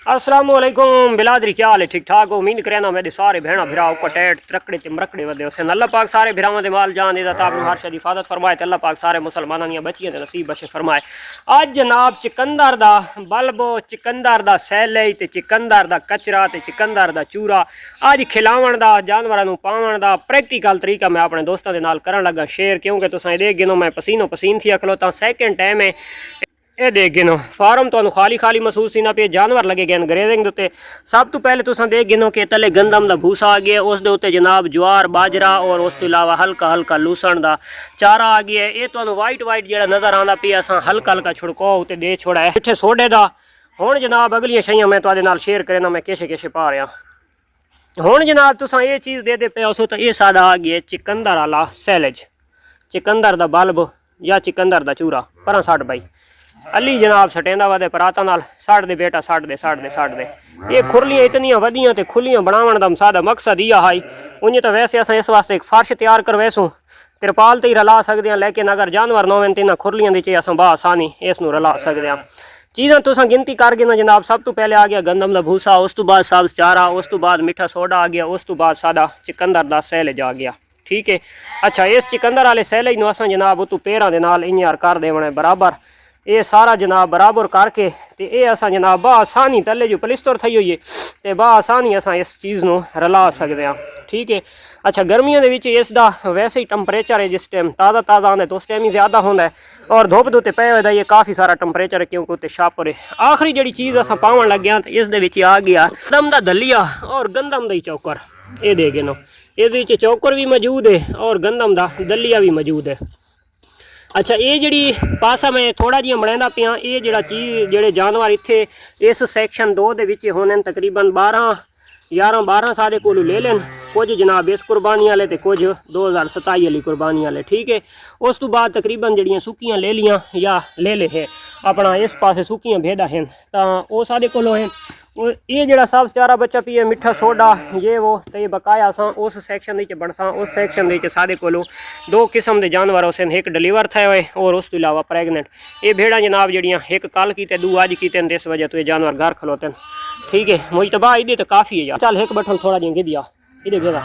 अस्सलाम वालेकुम बिलादरी, क्या हाल है? ठीक ठाक हो? उम्मीद करना मेरे सारे भैन भरा कटेट त्रकड़े ते मरकड़े वदे हुसैन। अल्लाह पाक सारे भरावां दे माल जान इज़्ज़त आबरू हर शे दी हिफाजत फरमाए ते अल्लाह पाक सारे मुसलमानां दियां बच्चियां दे नसीब बख्शे फरमाए। अज जनाब चिकंदर दा बल्ब, चिकंदर दा सैलई ते चिकंदर दा कचरा ते चिकंदर दा चूरा अज खिलावन दा, जानवरां नूं पावन दा प्रैक्टिकल तरीका मैं अपने दोस्तों के नाल करन लगा शेयर, क्योंकि तुसां देख गिनो मैं पसीनो पसीन थी खलोता। सैकेंड टाइम है ये देख गिनो फार्म तो खाली खाली महसूस ही ना पे, जानवर लगे गए ग्रेजिंग उत्ते। सब तो पहले तुसां देख गिनो कि तले गंदम दा भूसा आ गया, उस दे उत्ते जनाब ज्वार बाजरा और उस तो इलावा हल्का हल्का लूसण दा चारा आ गया है। ये तो वाइट वाइट जो नज़र आता पे असां हल्का हल्का छिड़को उत्ते दे छोड़ा है मिठे सोडे दा। हुण जनाब अगलियां शैयां मैं तुहाडे नाल शेयर करना मैं किश किश पा रहा। हुण जनाब तुसां ये चीज़ दे पे उस तो ये सादा आ गया चिकंदर वाला सैलेज, चिकंदर दा बल्ब या चिकंदर दा चूरा पर साठ बाई अली जनाब सटेंदा वादे पराता नाल साड़ दे बेटा, साड़ दे। ये खुरलियां इतनियां वधियां ते खुलियां बनावन दा सादा मकसद इहा है। उंज तो वैसे अस इस वास्ते एक फर्श तैयार करवैसूँ तिरपाल ते ही रला सकते हैं, लेकिन अगर जानवर न होवन तो इन्हां खुरलियां दी अस बआसानी इसनूं रला सकते हैं। चीज़ां तुसां गिनती कर गिनो जनाब। सब तो पहले आ गया गंदम का भूसा, उस तो बाद सब्ज़ चारा, उस तो बाद मिठा सोडा आ गया, उस तो बाद सादा चिकंदर दा सैलेज आ गया। ठीक है। अच्छा, इस चिकंदर वाले सैलेज नूं असां जनाब उतों पेरां दे नाल इंज कर देवना बराबर। ये सारा जनाब बराबर करके ते ये असां जनाब बआसानी तले जो पलिस्तर थी हुई है तो बआसानी असां इस चीज़ नूं रला सकते हैं। ठीक है। अच्छा, गर्मियों के विच इसका वैसे ही टंपरेचर है जिस टाइम ताज़ा ताज़ा आंदा तो उस टाइम ही ज़्यादा होंदा है, और धुप दे उत्ते पे होए ये काफ़ी सारा टंपरेचर है क्योंकि उत्ते छापर है। आखिरी जी चीज़ असां पावन लगे हैं तो इस दे विच आ गया गंदम दा दलिया और गंदम दा चौकर। ये दे गिनो इस चौकर भी मौजूद है और गंदम दा दलिया भी मौजूद है। अच्छा, ये जी पासा मैं थोड़ा जिहा बनांदा पिया, ये जो चीज़ जोड़े जानवर इत्थे इस सैक्शन 2 दे विच होने तकरीबन 11 सारे कोलू ले लेन, कुछ जनाब इस कुर्बानी वाले तो कुछ 2027 वाली कुर्बानी वाले। ठीक है। उस तो बाद तकरीबन जड़ियाँ सुक्कियाँ ले लियाँ या ले है अपना इस पासे सुक्कियाँ भेदा हैं तो वो सारे कोलों हैं। ये जड़ा सब चारा बच्चा पिए मिठा सोडा ये वो तो ये बकाया असां उस सैक्शन बनसा। उस सैक्शन सारे कोलों 2 किस्म के जानवर उस एक डिलीवर थे हुए और उस तो इलावा प्रेगनेंट। ये भेड़ा जनाब जड़ियाँ एक कल की दू अज की इस वजह तो ये जानवर घर खलोते। ठीक है। मुझतबा इधे तो काफ़ी है यार। चल एक बठन थोड़ा जिहा गिदिया इधे गेदा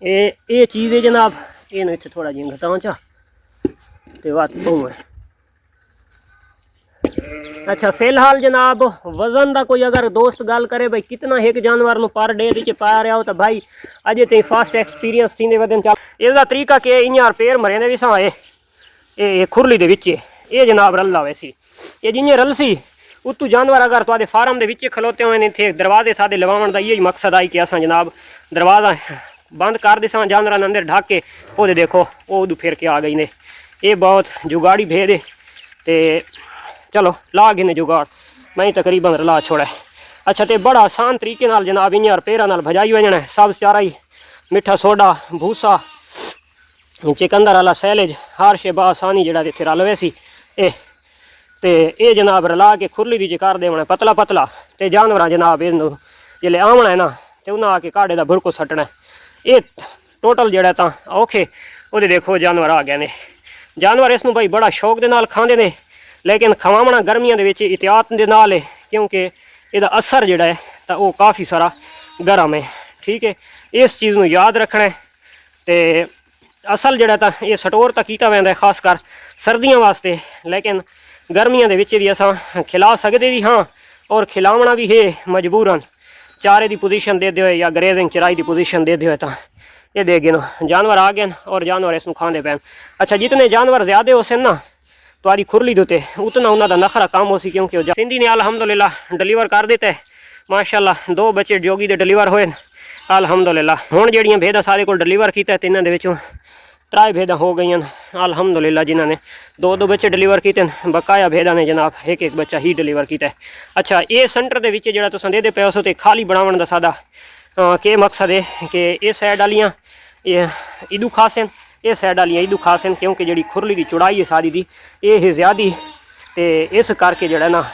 ये चीज़ है जनाब, ये इत्थे थोड़ा जिहा घटा चा तो बात है। अच्छा, फिलहाल जनाब वजन का कोई अगर दोस्त गल करे भाई कितना एक जानवर नूं पर डे दी पा रहा हो तो भाई अजे तो फास्ट एक्सपीरियंस थी वदन चल। इसका तरीका कि इं पेर मरे ने भी सा ये खुरली दे विच ये जनाब रल्ला वैसी ये जियां रलसी उतू जानवर अगर तुहाडे फार्म दे विच खलोते हुए इत्थे दरवाजे सादे लवाउण दा यही मकसद आई कि असां जनाब दरवाज़ा बंद कर दिसां जानवर अंदर ढक के वो देखो वो उदू फिर के आ गई ने। ये बहुत जुगाड़ी भेद है तो चलो ला गिने जुगाड़ मैं तकरीबन रला छोड़ा है। अच्छा, तो बड़ा आसान तरीके नाल जनाब इं पेरा नाल भजाई वजना है। सब चारा ही मिठा सोडा भूसा चिकंदर वाला सैलेज हर शे बआसानी जड़ा इत्थे रल वैसी ये जनाब रला के खुरली दी कर देना पतला पतला तो जानवर जनाब इनू जिले आवना है ना तो उन्हें आके काढ़े का बुरको सट्टना है। ये टोटल जड़ा तो औखे वो देखो जानवर आ गए ने। जानवर इसनू भाई बड़ा शौक के नाल खाते हैं, लेकिन खवावना गर्मियों के विच एहतियात दे नाल है क्योंकि इसका असर जोड़ा है तो वो काफ़ी सारा गर्म है। ठीक है। इस चीज़ को याद रखना है तो असल जोड़ा तो ये स्टोर तो किया वैंदा है खासकर सर्दियों वास्ते, लेकिन गर्मियों के विच भी असां खिला सकते भी हाँ और खिलावना भी है मजबूरन चारे की पोजीशन दे हुए या ग्रेजिंग चराई की पोजीशन दे हुए। तो ये दे गिनो जानवर आ गए और जानवर इसनूं खाते पैन। अच्छा, जितने जानवर ज़्यादा हो सन ना तुहारी खुरली दे उत्ते उतना उन्होंने नखरा कम हो सी क्योंकि सिंधी ने अल्हम्दुलिल्लाह डिलीवर कर दिता है माशाअल्लाह। 2 बच्चे जोगी दे डिलीवर होए अल्हम्दुलिल्लाह। हुण जड़ियां भेदां सारे कोल डिलीवर किया तो इन्हां दे विचों 3 भेदां हो गई अल्हम्दुलिल्लाह जिन्होंने 2 बच्चे डिलीवर किए। बकाया भेदां ने जनाब एक बच्चा ही डिलीवर किया है। अच्छा, ये सेंटर के विच जिहड़ा तुसीं दे पे उस ते खाली बनावन दा सादा के मकसद है कि इस साइड वालियां इदू खास हैं, ये साइड वालियां इदू खास हैं क्योंकि जी खुरली की चौड़ाई है सारी दी ये है ज़्यादा तो इस करके जड़ा ना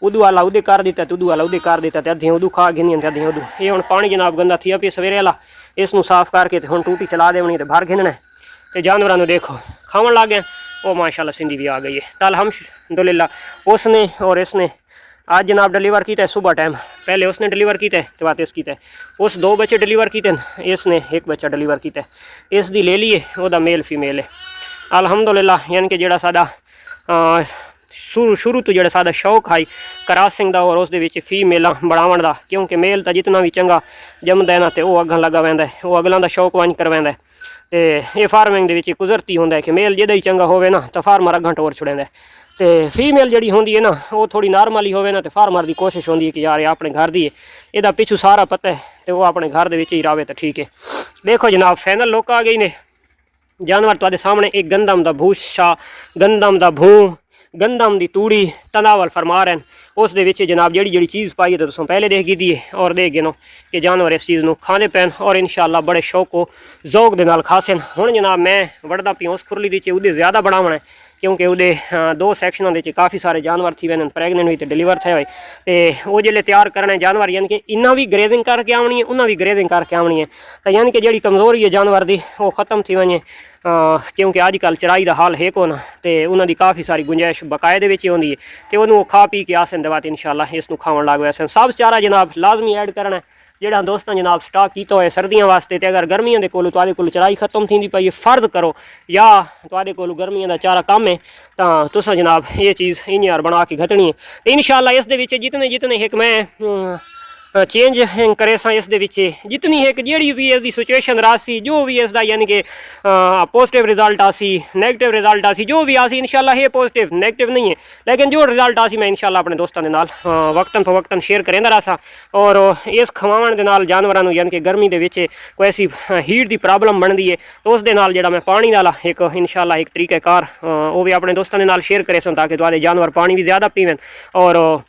उदू वाला उदे कर दिता तो उदू वाला उदे कर दिता तो अद्धियां उदू खा गिनियां तो अद्धियां उदू। ये हुण पानी जनाब गंदा थी पे सवेरे वाला इसनूं साफ करके तो हुण टूटी चला देवनी तो भर गिनना है तो जानवरों देखो खावन लग गए। वो माशाल्लाह सिंधी भी आ गई है तो अल्हम्दुलिल्लाह उसने और इसने आज जनाब डिलीवर किया सुबह टाइम, पहले उसने डिलीवर किया तो बात इस किया, उस 2 बच्चे डिलीवर किए, इसने 1 बच्चा डिलीवर किया, इस दी ले लिए, वह मेल फीमेल है। अलहमदुलिल्लाह यानी कि जोड़ा सादा शुरू तो जो सादा शौक है क्रॉसिंग का और उस फीमेल बढ़ावन का, क्योंकि मेल तो जितना भी चंगा जमदा है ना तो वह अगन लगा वह वो अगलों का शौक वंज करवांदा है। तो ये फार्मिंग के कुदरती होंगे कि मेल जिदा ही चंगा होवे ना तो फार्मर अगन टोर छुड़ेंदा है, तो फीमेल जी होंगी है ना वो थोड़ी नॉर्मल ही होवे ना तो फार्मर की कोशिश होंगी है कि यार अपने घर की है, यदा पिछू सारा पता है तो वह अपने घर के ही रहे तो ठीक है। देखो जनाब फाइनल लोग आ गई ने जानवर तुहाडे सामने, एक गंदम का भूसा, गंदम का भूं, गंदम की तूड़ी तनावल फरमा रहे हैं, उस जनाब जी चीज़ पाई है तो तुम पहले देख दी है और देख गए नो कि जानवर इस चीज़ को खाने पैन और इंशाअल्लाह बड़े शौक को जौक के नाल खासन। हुण जनाब मैं वढ़दा पिया उस खुरली दी उहदे ज़्यादा बढ़ावना है, क्योंकि उहदे 2 सैक्शनों के काफ़ी सारे जानवर थी वे प्रैगनेंट भी तो डिलीवर थे, तो वो जिले तैयार करने जानवर यानी कि इन्ना भी ग्रेजिंग करके आवनी है, उन्हें भी ग्रेजिंग करके आवनी है, तो यानी कि जी कमज़ोरी है जानवर की वो ख़त्म थी वजे, क्योंकि अजकल चराई का हाल है कौन, तो उन्होंने काफ़ी सारी गुंजाइश बकाए दे विच होंदी है, तो उन्होंने खा पी के आसन दे बाद इंशाअल्लाह इसनू खावन लग वैसे। सब चारा जनाब लाजमी ऐड करना है जोड़ा दोस्तों जनाब स्टॉक किया हुआ है सर्दियों वास्ते, तो अगर गर्मियों के कोल तुहाडे कोल चराई खत्म थी पई फर्द करो या तुहाडे कोल गर्मियों का चारा कम है तो तुसां जनाब ये चीज़ इंजार बना के घटनी है, तो इंशाअल्लाह इस दे विच जितने जितने एक मैं चेंज करे सा इस दे विच जितनी एक जी भी इसकी सिचुएशन रासी जो भी इसका यानी कि पॉजिटिव रिजल्ट आसी नैगेटिव रिजल्ट आसी जो भी आसी इंशाअल्लाह ये पॉजिटिव नैगेटिव नहीं है, लेकिन जो रिजल्ट आसी मैं इंशाअल्लाह अपने दोस्तों के नाल वक्तन तो वक्तन शेयर करेंदा रहा। और इस खवावन के नाल जानवरों यानी कि गर्मी के विच कोई ऐसी हीट की प्रॉब्लम बनती है तो उस दे नाल जिहड़ा मैं पानी वाला एक इंशाअल्लाह एक तरीक़ेकार वो भी अपने दोस्तों के नाल शेयर करे सन, ताकि तुहाडे जानवर पानी भी ज़्यादा पीवन और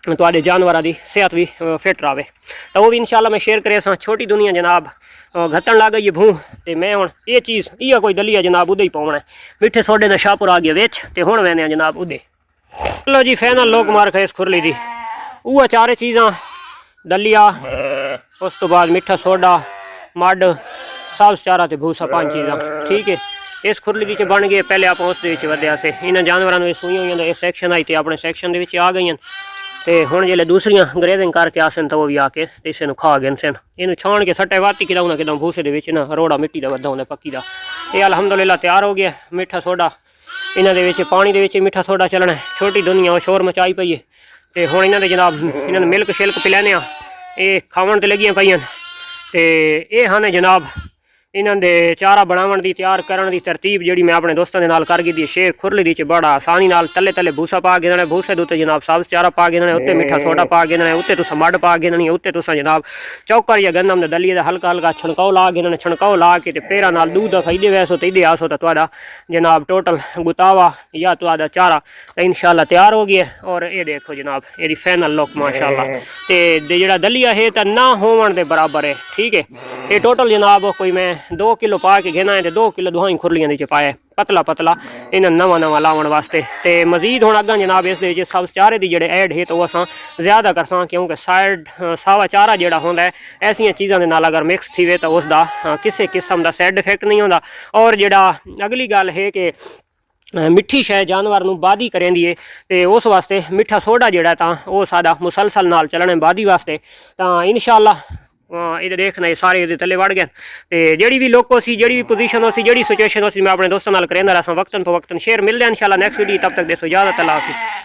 तुहाडे जानवरों की सेहत भी फिट रहे, तो वो भी इंशाअल्लाह मैं शेयर करे सा। छोटी दुनिया जनाब घटन लग गई है भूं, तो मैं हूँ ये चीज़ इह कोई दलिया जनाब उदे ही पाउना है, मिठे सोडे का शाहपुर आ गया विच, तो हुण वैने जनाब उदे। चलो जी फाइनल लोक मार्क है इस खुरली की, वह 4 चीज़ां दलिया, उस तो बाद मिठा सोडा, मड, सब्ज़ चारा तो भूसा, 5 चीज़ां ठीक है। इस खुरली की बन गई, पहले आप उस वध्या से इन्होंने जानवरों सूई हुई इस सैक्शन आई तो अपने सैक्शन के आ गई, तो हुण जो दूसरियां ग्रेजिंग करके आसन तो वो भी आके इसे खा गए सन, इन्हू छाण के सट्टे वाती कि ना कि भूसे के ना रोड़ा मिट्टी का वधा होंगे पक्की का। ये अलहमदुलिल्लाह तैयार हो गया, मिठा सोडा इन्होंने पानी के मिठा सोडा चलना है, छोटी दुनिया वो शोर मचाई पई है, तो हुण इन्होंने जनाब इन्होंने मिल्क शिल्क पिलाने ये खावन तो लगियां पईयां, तो ये हैं जनाब इन्होंने चारा बनावन की तैयार करने की तरतीब जी मैं अपने दोस्तों के नाल कर दी शेर खुरली दी बड़ा आसानी नाल तले तले भूसा पा के इन्होंने भूसे उत्ते जनाब सब्ज़ चारा पा के इन्होंने उत्ते मिठा सोडा पा के इन्होंने उत्ते तुसा मड पा के इन्होंने उत्ते तुसा जनाब चौकर या गंदम दे दलिए हल्का हल्का छणकाओ ला के इन्होंने छणकाओ ला के पेरा नाल दूध खाइदे वैसो तो इदे आसो तो तुहाडा जनाब टोटल गुतावा या तुहाडा चारा इंशाअल्लाह तैयार हो गया। और ये देखो जनाब ये फाइनल लुक माशाअल्लाह, तो जिहड़ा दलिया है तो ना होवन दे बराबर है ठीक है। ये टोटल जनाब कोई मैं 2 किलो पा के घेना है, तो 2 किलो दुहाई खुरलियां च पाया पतला पतला इन्हें नवा नवा लावन वास्ते, तो मजीद हुण अग्गां जनाब इस सब चारे की जोड़े ऐड है तो वह असां ज़्यादा करसां, क्योंकि साइड सावा चारा जोड़ा होंदा है ऐसिया चीज़ों के नाल अगर मिक्स थी वे तो उसका किसी किस्म का साइड इफेक्ट नहीं होंदा। और जिहड़ा अगली गल है कि मिठी शय जानवर नूं बादी करेंदी है, तो उस वास्ते मिठा सोडा जोड़ा तो वह सादा मुसलसल नाल चलने बादी वास्ते, तो इंशाअल्लाह ये देखना ये सारे ये थले वड़ गए, तो जी भी लोको सी जी भी पोजीशन हो सी जी सिचुएशन हो सी मैं अपने दोस्तों नाल करेंदा रहा वक्तन तो वक्तन शेयर मिलते हैं इंशाअल्लाह नेक्स्ट वीडियो, तब तक देसो इजाज़त, अल्लाह हाफिज़।